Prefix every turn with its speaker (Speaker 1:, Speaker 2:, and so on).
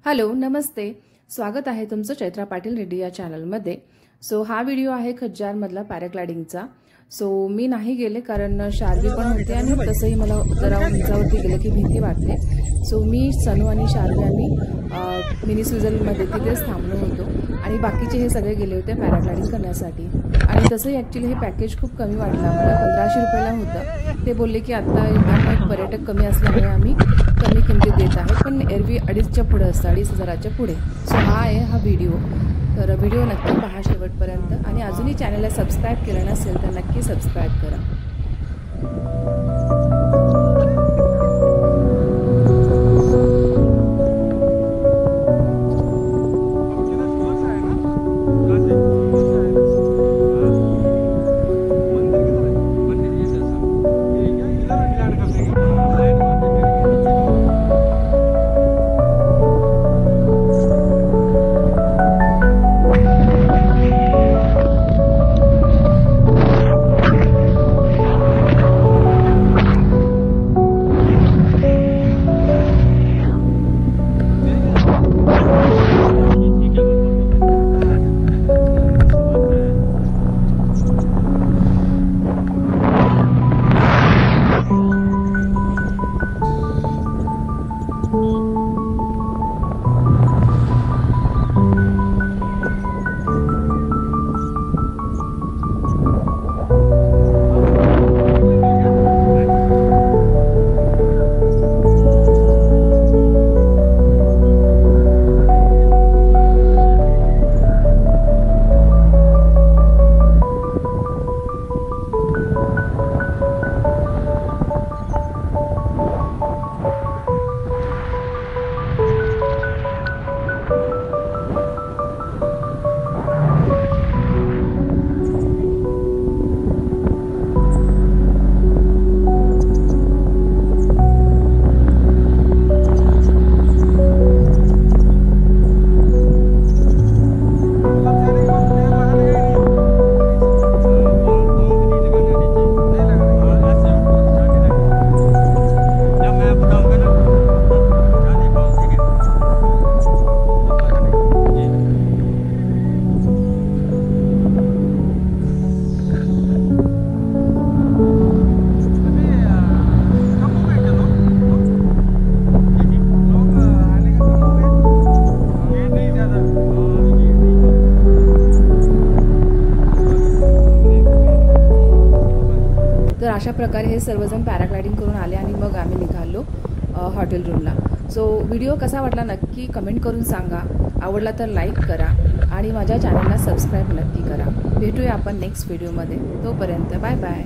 Speaker 1: Hello नमस्ते, स्वागत आहे तुमचं चैत्रा पाटील रेड्डी या चॅनलमध्ये। हा व्हिडिओ आहे खज्जारमधला पॅराग्लायडिंगचा। मी नाही गेले कारण शार्वी पण होते आणि तसंही मला जरा उंचावरती गेलं की भीती वाटते। मी सनू आणि शार्वी आणि मिनी स्वित्झर्लंडमध्ये तिथेच थांबलो होतो आणि बाकीचे हे सगळे गेले होते पॅराग्लायडिंग करण्यासाठी। आणि तसंही ॲक्च्युली हे पॅकेज खूप कमी वाटलं मला, 1500 रुपयाला होतं। ते बोलले की आता एकदम पर्यटक कमी असल्यामुळे आम्ही कमी किमतीत देत आहे, पण एरवी 2,500च्या पुढे असतं, 2,500च्या पुढे। हा आहे हा व्हिडिओ, तर व्हिडिओ नक्की पहा शेवटपर्यंत आणि अजूनही चॅनलला सबस्क्राईब केलं नसेल तर नक्की सबस्क्राईब करा। तर अशा प्रकारे हे सर्वजण पॅराग्लायडिंग करून आले आणि मग आम्ही निघालो हॉटेल रूमला। व्हिडिओ कसा वाटला नक्की कमेंट करून सांगा, आवडला तर लाईक करा आणि माझ्या चॅनलला सबस्क्राईब नक्की करा। भेटूया आपण नेक्स्ट व्हिडिओमध्ये, तोपर्यंत बाय बाय।